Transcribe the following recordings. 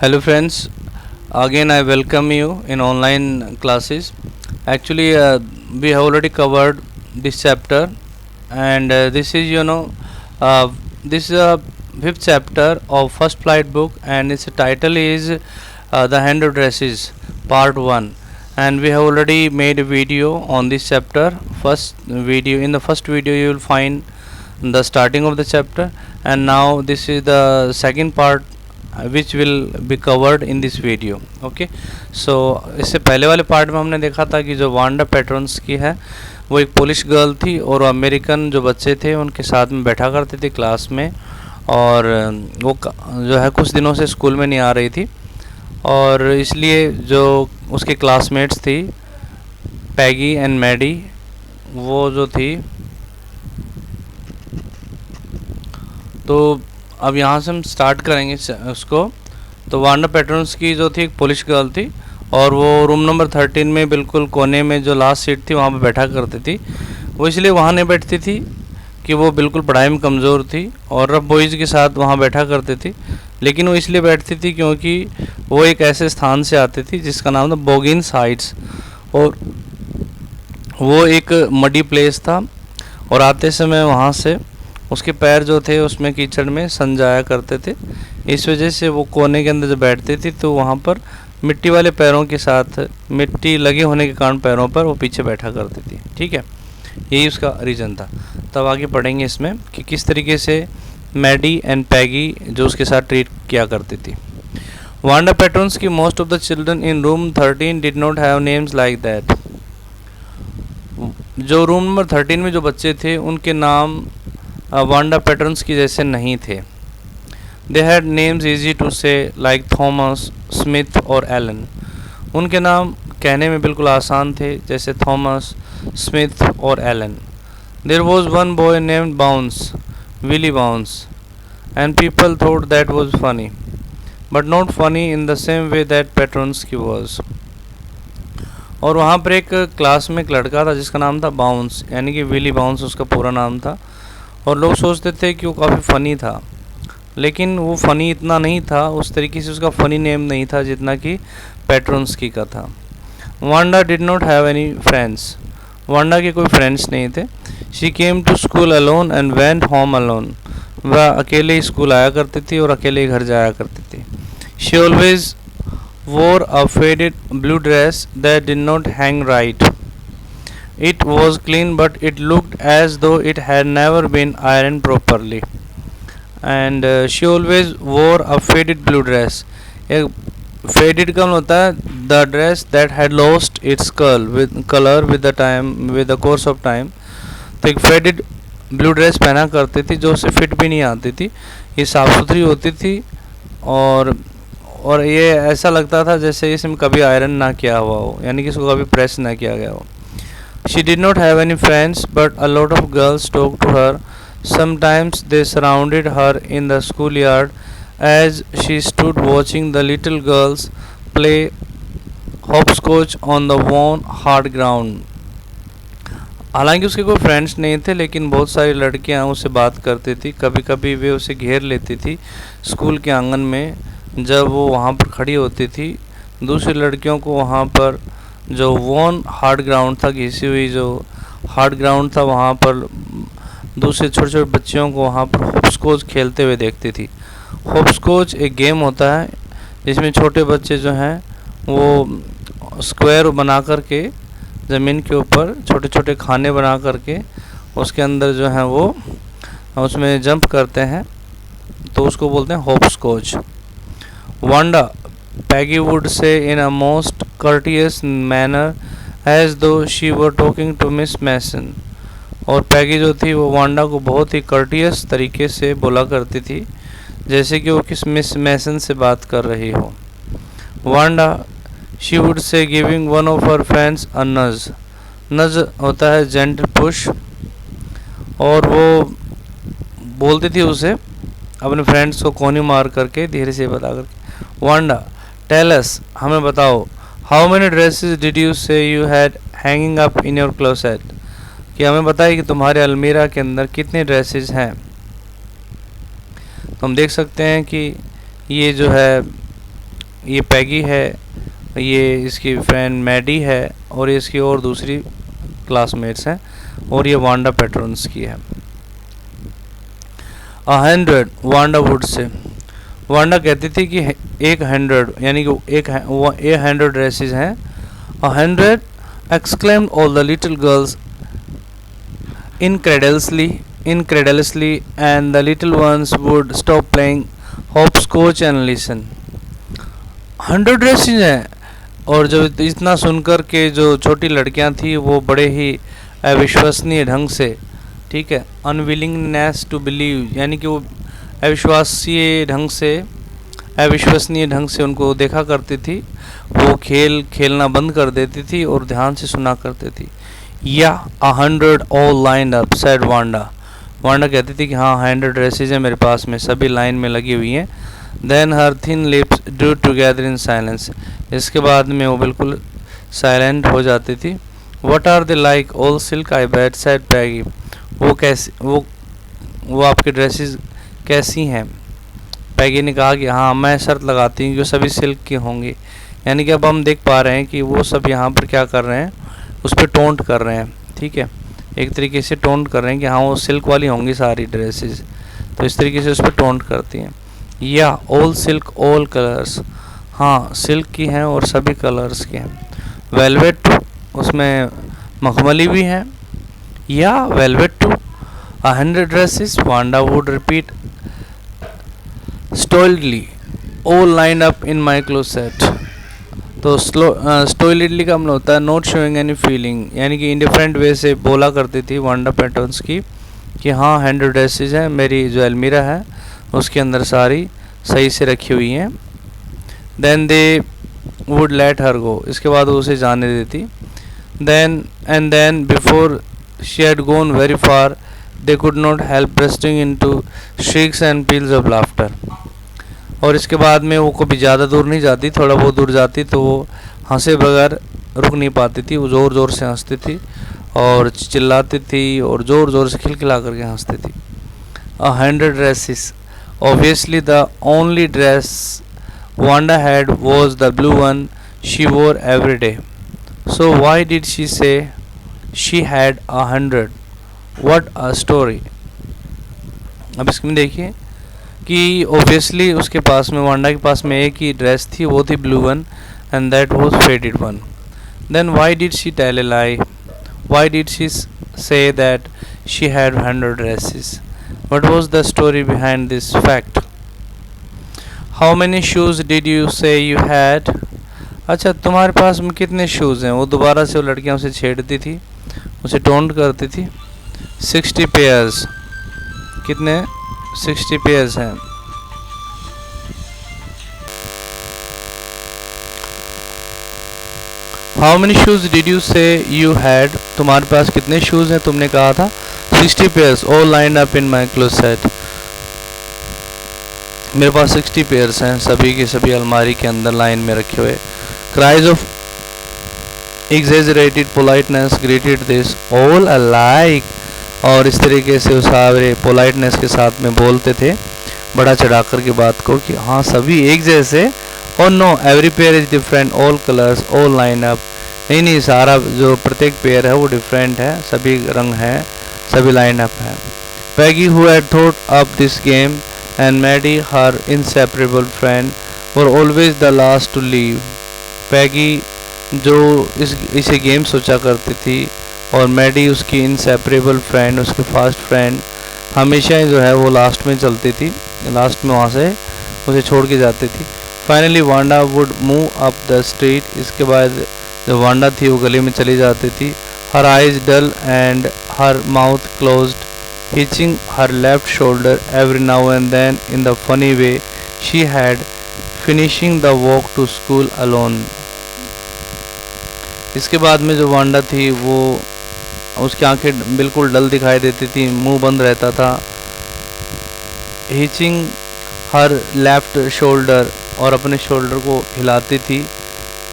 Hello friends, again I welcome you in online classes. Actually, we have already covered this chapter, and this is this is a fifth chapter of first flight book, and its title is the hand of dresses part 1. And we have already made a video on this chapter. In the first video you will find the starting of the chapter, and now this is the second part which will be covered in this video. Okay so इससे पहले वाले part में हमने देखा था कि जो Wanda patterns की है वो एक पोलिश गर्ल थी और अमेरिकन जो बच्चे थे उनके साथ में बैठा करते थे क्लास में, और वो जो है कुछ दिनों से स्कूल में नहीं आ रही थी, और इसलिए जो उसके क्लासमेट्स थी पैगी एंड मैडी, वो जो थी, तो अब यहाँ से हम स्टार्ट करेंगे उसको। तो वांडा पैटर्न्स की जो थी एक पोलिश गर्ल थी, और वो रूम नंबर 13 में बिल्कुल कोने में जो लास्ट सीट थी वहाँ पे बैठा करती थी। वो इसलिए वहाँ नहीं बैठती थी कि वो बिल्कुल पढ़ाई में कमज़ोर थी और रफ बॉयज़ के साथ वहाँ बैठा करती थी, लेकिन वो इसलिए बैठती थी क्योंकि वो एक ऐसे स्थान से आती थी जिसका नाम था बोगिन्स हाइट्स, और वो एक मडी प्लेस था, और आते समय वहाँ से उसके पैर जो थे उसमें कीचड़ में सन जाया करते थे। इस वजह से वो कोने के अंदर जब बैठती थी तो वहाँ पर मिट्टी वाले पैरों के साथ मिट्टी लगे होने के कारण पैरों पर वो पीछे बैठा करती थी। ठीक है, यही उसका रीज़न था। तब आगे पढ़ेंगे इसमें कि किस तरीके से मैडी एंड पैगी जो उसके साथ ट्रीट किया करती थी। वांडा पैटर्न्स की most of the children in room 13 did not have names like that. जो रूम नंबर 13 में जो बच्चे थे उनके नाम वांडा पैटर्न्स की जैसे नहीं थे। They had names easy to say like Thomas, Smith और एलन। उनके नाम कहने में बिल्कुल आसान थे, जैसे थॉमस, स्मिथ और Allen. There was one boy named Bounce, Willie Bounce, and people thought that was funny, but not funny in the same way that Petronski was. और वहाँ पर एक क्लास में एक लड़का था जिसका नाम था बाउंस, यानी कि विली बाउंस उसका पूरा नाम था, और लोग सोचते थे कि वो काफ़ी फ़नी था, लेकिन वो फ़नी इतना नहीं था, उस तरीके से उसका फ़नी नेम नहीं था जितना कि पैटर्न्सकी का था। Wanda did not have any friends. Wanda के कोई फ्रेंड्स नहीं थे। She came to school alone and went home alone. वह अकेले स्कूल आया करती थी और अकेले घर जाया करती थी। She always wore a faded blue dress that did not hang right. It was clean, but it looked as though it had never been ironed properly. And she always wore a faded blue dress. एक faded का होता है the dress that had lost its color with the course of time. तो एक faded blue dress पहना करती थी जो उसे फिट भी नहीं आती थी, ये साफ़ सुथरी होती थी, और ये ऐसा लगता था जैसे इसमें कभी आयरन ना किया हुआ हो, यानी कि इसको कभी प्रेस ना किया गया हो। She did not have any friends, but a lot of girls talked to her. Sometimes they surrounded her in the schoolyard as she stood watching the little girls play hopscotch on the worn hard ground. हालांकि उसके कोई friends नहीं थे, लेकिन बहुत सारी लड़कियां उससे बात करती थी। कभी कभी वे उसे घेर लेती थी स्कूल के आंगन में जब वो वहाँ पर खड़ी होती थी। दूसरी लड़कियों को वहाँ पर जो वॉन हार्ड ग्राउंड था, घिसी हुई जो हार्ड ग्राउंड था, वहाँ पर दूसरे छोटे छोटे बच्चियों को वहाँ पर होप्सकोच खेलते हुए देखती थी। होप्सकोच एक गेम होता है जिसमें छोटे बच्चे जो हैं वो स्क्वायर बना करके ज़मीन के ऊपर छोटे छोटे खाने बना करके उसके अंदर जो है वो उसमें जंप करते हैं, तो उसको बोलते हैं hopscotch. Wanda, Peggy would say in a most courteous manner as though she were talking to Miss Mason. और पैगी जो थी वो वांडा को बहुत ही कर्टियस तरीके से बोला करती थी जैसे कि वो किस मिस मैसन से बात कर रही हो। Wanda, she would say giving one of her friends a nudge. नज होता है जेंटल पुश, और वो बोलती थी उसे अपने फ्रेंड्स को कोनी मार करके, धीरे से बता करके। वांडा, टेल अस, हमें बताओ, how many dresses did you say you had hanging up in your closet, कि हमें बताइए कि तुम्हारे अलमीरा के अंदर कितने ड्रेसेस हैं। तो हम देख सकते हैं कि ये जो है ये पैगी है, ये इसकी फ्रेंड मैडी है और ये इसकी और दूसरी क्लासमेट्स हैं और ये वांडा पैटर्न्स की है। 100 वांडा वुड से, वांडा कहती थी कि 100 यानी कि 100 ड्रेसेस हैं। 100 exclaimed all the little girls incredulously and the little ones would stop playing hopscotch and listen। 100 dresses हैं, और जब इतना सुनकर के जो छोटी लड़कियां थी वो बड़े ही अविश्वसनीय ढंग से, ठीक है, अनविलिंगनेस टू बिलीव यानी कि वो अविश्वसनीय ढंग से उनको देखा करती थी, वो खेलना बंद कर देती थी और ध्यान से सुना करती थी। या 100 all lined up said Wanda, Wanda कहती थी कि हाँ 100 ड्रेसेज हैं मेरे पास में, सभी लाइन में लगी हुई हैं। Then her thin lips drew together in silence, इसके बाद में वो बिल्कुल साइलेंट हो जाती थी। What are they like all silk I bet said Peggy, वो आपकी ड्रेसेस कैसी हैं? पैगी ने कहा कि हाँ मैं शर्त लगाती हूँ कि सभी सिल्क की होंगी। यानी कि अब हम देख पा रहे हैं कि वो सब यहाँ पर क्या कर रहे हैं, उस पर टोंट कर रहे हैं, ठीक है, एक तरीके से टोंट कर रहे हैं कि हाँ वो सिल्क वाली होंगी सारी ड्रेसेस, तो इस तरीके से उस पर टोंट करती हैं। या ऑल सिल्क ऑल कलर्स, हाँ सिल्क की हैं और सभी कलर्स के हैं। वेलवेट टू, उसमें मखमली भी है। या velvet too 100 dresses, Wanda would repeat stolidly all line up in my closet. तो स्टोइडली का मतलब होता है नॉट शोइंग एनी फीलिंग, यानी कि इंडिफरेंट वे से बोला करती थी वांडा पैटर्न्स की कि हाँ 100 ड्रेसेस हैं, मेरी जो अलमीरा है उसके अंदर सारी सही से रखी हुई हैं। Then they would let her go, इसके बाद वो उसे जाने देती। Then before she had gone very far they could not help bursting into shrieks and peals of laughter, और इसके बाद में वो कभी ज़्यादा दूर नहीं जाती, थोड़ा बहुत दूर जाती तो वो हंसे बगैर रुक नहीं पाती थी, वो ज़ोर ज़ोर से हंसती थी और चिल्लाती थी और ज़ोर ज़ोर से खिलखिला करके हंसती थी। 100 dresses, obviously the only dress Wanda had was the blue one she wore every day. So why did she say she had 100? What a story. अब इसमें देखिए कि obviously उसके पास में, वांडा के पास में एक ही ड्रेस थी, वो थी blue one and that was faded one. Then why did she tell a lie? Why did she say that she had 100 dresses? What was the story behind this fact? How many shoes did you say you had? अच्छा तुम्हारे पास में कितने shoes हैं? वो दोबारा से वो लड़कियां उसे छेड़ती थी, उसे टोंट करती थी। 60 पेयर्स, कितने? 60 पेयर्स हैं। How many shoes did you say you had? तुम्हारे पास कितने शूज़ हैं तुमने कहा था? 60 pairs all lined up in my closet. मेरे पास 60 पेयर्स हैं, सभी के सभी अलमारी के अंदर लाइन में रखे हुए। Cries of exaggerated politeness greeted this all alike, और इस तरीके से वो सारे पोलाइटनेस के साथ में बोलते थे बड़ा चढ़ाकर की बात को कि हाँ सभी एक जैसे, और know every pair is different all colours all line up, नहीं सारा जो प्रत्येक पेयर है वो डिफरेंट है, सभी रंग हैं, सभी लाइन अप है। Peggy who had thought up this game and Maddie her inseparable friend were always the last to leave. Peggy जो इसे गेम सोचा करती थी और मैडी उसकी इनसेपरेबल फ्रेंड, उसके फास्ट फ्रेंड, हमेशा जो है वो लास्ट में चलती थी, लास्ट में वहाँ से उसे छोड़ के जाती थी। Finally Wanda would move up the street, इसके बाद जो वांडा थी वो गली में चली जाती थी। Her eyes dull and her mouth closed, hitching her left shoulder every now and then in the funny way she had finishing the walk to school alone. इसके बाद में जो वांडा थी वो उसकी आंखें बिल्कुल डल दिखाई देती थी, मुंह बंद रहता था। हिचिंग हर लेफ्ट शोल्डर, और अपने शोल्डर को हिलाती थी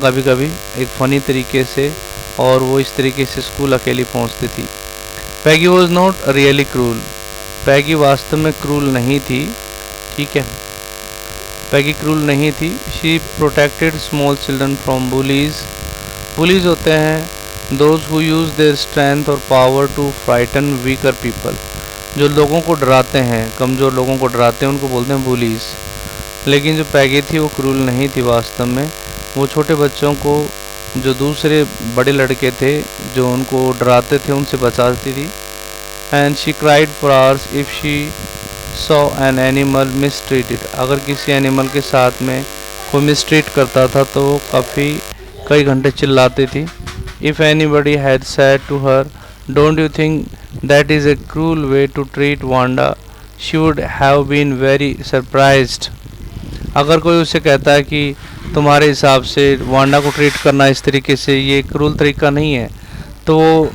कभी कभी एक फ़नी तरीके से, और वो इस तरीके से स्कूल अकेली पहुंचती थी। पैगी वॉज नॉट रियली क्रूल, पैगी वास्तव में क्रूल नहीं थी, ठीक है। पैगी क्रूल नहीं थी। She protected small children from bullies. Bullies होते हैं those who use their strength और power to frighten weaker people, जो लोगों को डराते हैं, कमज़ोर लोगों को डराते हैं, उनको बोलते हैं बुलीज। लेकिन जो पैगी थी वो क्रूल नहीं थी वास्तव में। वो छोटे बच्चों को, जो दूसरे बड़े लड़के थे जो उनको डराते थे, उनसे बचाती थी। And she cried for hours if she saw an animal mistreated. अगर किसी एनिमल के साथ में कोई मिसट्रीट करता था तो वो कई घंटे चिल्लाती थी। If anybody had said to her don't you think that is a cruel way to treat Wanda, she would have been very surprised. अगर कोई उसे कहता है कि तुम्हारे हिसाब से वांडा को ट्रीट करना इस तरीके से ये क्रूल तरीका नहीं है, तो वो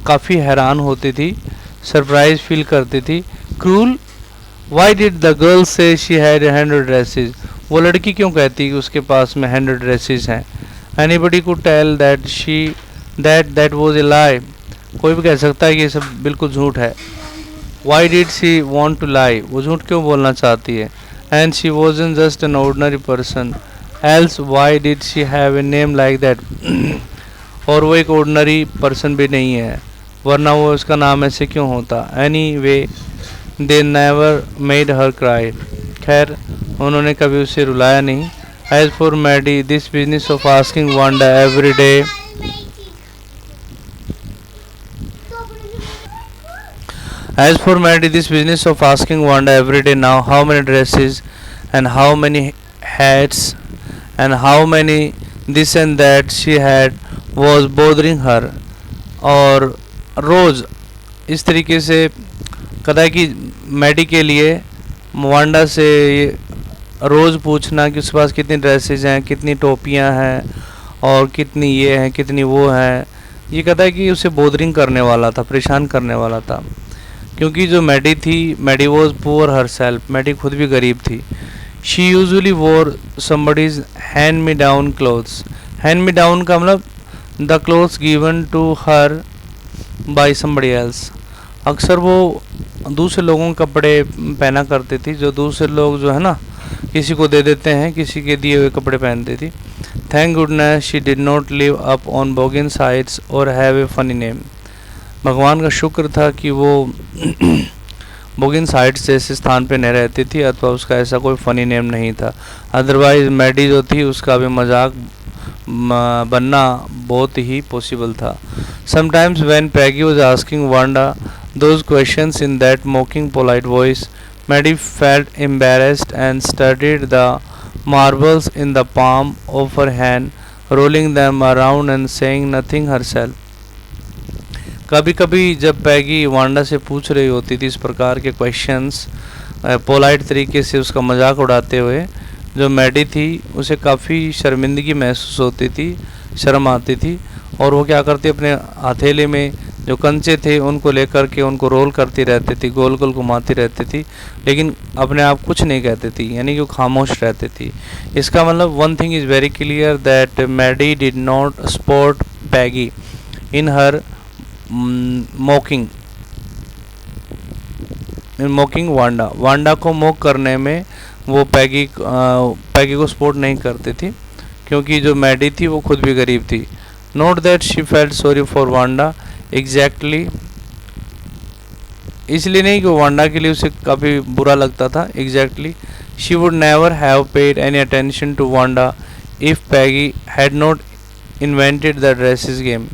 काफ़ी हैरान होती थी, सरप्राइज फील करती थी। Cruel, why did the girl से शी हैड 100 ड्रेसेस। वो लड़की क्यों कहती कि उसके पास में 100 ड्रेसेस हैं। Anybody could tell that was a lie. कोई भी कह सकता है कि ये सब बिल्कुल झूठ है। Why did she want to lie, वो झूठ क्यों बोलना चाहती है। And she wasn't just an ordinary person, else why did she have a name like that. और वो एक ऑर्डनरी पर्सन भी नहीं है, वरना वो उसका नाम ऐसे क्यों होता। Anyway they never made her cry. खैर, उन्होंने कभी उसे रुलाया नहीं। As for Maddie this business of asking Wanda every day, As for Maddie, this business of asking Wanda every day now how many dresses and how many hats and how many this and that she had was bothering her। और रोज़ इस तरीके से कहता है कि Maddie के लिए Wanda से रोज़ पूछना कि उसके पास कितनी ड्रेसेस हैं, कितनी टोपियां हैं और कितनी ये हैं, कितनी वो हैं, ये कहता है कि उसे बोदरिंग करने वाला था, परेशान करने वाला था। क्योंकि जो मैडी थी, Maddie was poor herself, Maddie खुद भी गरीब थी। She usually wore somebody's hand me down clothes. Hand me down का मतलब the clothes given to her by somebody else. अक्सर वो दूसरे लोगों के कपड़े पहना करती थी, जो दूसरे लोग जो है ना किसी को दे देते हैं, किसी के दिए हुए कपड़े पहनती थी। Thank goodness she did not live up on Boggin sides और हैव ए फनी नेम। भगवान का शुक्र था कि वो बोगिन साइड्स जैसे स्थान पे नहीं रहती थी अथवा उसका ऐसा कोई फ़नी नेम नहीं था। अदरवाइज मैडी जो थी उसका भी मजाक बनना बहुत ही पॉसिबल था। Sometimes when Peggy was asking Wanda those questions in that mocking polite voice, Maddie felt embarrassed and studied the marbles in the palm of her hand, rolling them around and saying nothing herself। कभी कभी जब पैगी Wanda से पूछ रही होती थी इस प्रकार के क्वेश्चंस पोलाइट तरीके से उसका मजाक उड़ाते हुए, जो मैडी थी उसे काफ़ी शर्मिंदगी महसूस होती थी, शर्म आती थी, और वो क्या करती अपने हथेली में जो कंचे थे उनको लेकर के उनको रोल करती रहती थी, गोल गोल घुमाती रहती थी, लेकिन अपने आप कुछ नहीं कहती थी, यानी कि वो खामोश रहती थी। इसका मतलब one thing is very clear that Maddie did not support Peggy in her mocking Wanda को मॉक करने में वो पैगी को सपोर्ट नहीं करती थी, क्योंकि जो मैडी थी वो खुद भी गरीब थी। Note that she felt sorry for Wanda exactly, इसलिए नहीं कि वांडा के लिए उसे काफ़ी बुरा लगता था। Exactly she would never have paid any attention to Wanda if Peggy had not invented the dresses game.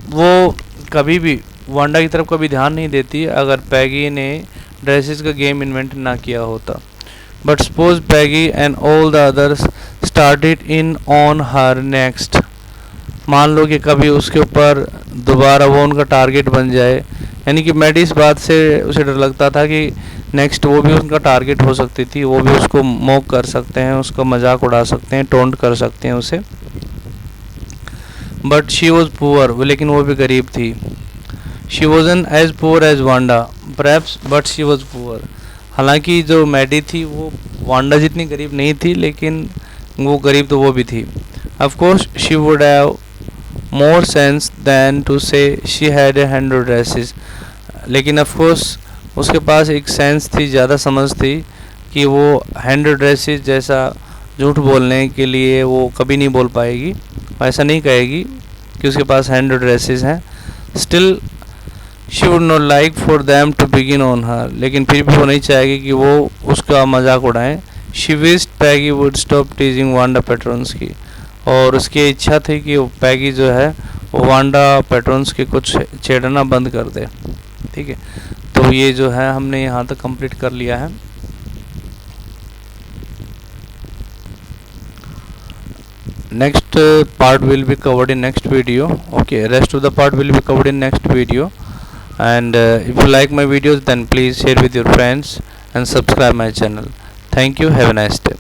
वो कभी भी वांडा की तरफ कभी ध्यान नहीं देती अगर पैगी ने ड्रेसेस का गेम इन्वेंट ना किया होता। But suppose Peggy and all the others started in on her next, मान लो कि कभी उसके ऊपर दोबारा वो उनका टारगेट बन जाए, यानी कि मैडी इस बात से उसे डर लगता था कि नेक्स्ट वो भी उनका टारगेट हो सकती थी, वो भी उसको मॉक कर सकते हैं, उसका मजाक उड़ा सकते हैं, टोंट कर सकते हैं उसे। बट शी वॉज पुअर, लेकिन वो भी गरीब थी। She wasn't as poor as Wanda perhaps but she was poor. हालांकि जो मैडी थी वो वांडा जितनी गरीब नहीं थी, लेकिन वो गरीब तो वो भी थी। Of course she would have more sense than to say she had 100 dresses, लेकिन ऑफ कोर्स उसके पास एक सेंस थी, ज़्यादा समझ थी कि वो 100 ड्रेसेस जैसा झूठ बोलने के लिए वो कभी नहीं बोल पाएगी, ऐसा नहीं कहेगी कि उसके पास 100 ड्रेसेस हैं। Still she would not like for them to begin on her, लेकिन फिर भी वो नहीं चाहेगी कि वो उसका मजाक उड़ाएं। She wished Peggy would stop teasing Wanda Petronski, और उसकी इच्छा थी कि पैगी जो है वो वांडा पेट्रोन्स्की कुछ छेड़ना बंद कर दे। ठीक है, तो ये जो है हमने यहाँ तक कंप्लीट कर लिया है। Next part will be covered in next video. Okay, rest of the part will be covered in next video. And if you like my videos, then please share with your friends and subscribe my channel. Thank you. Have a nice day.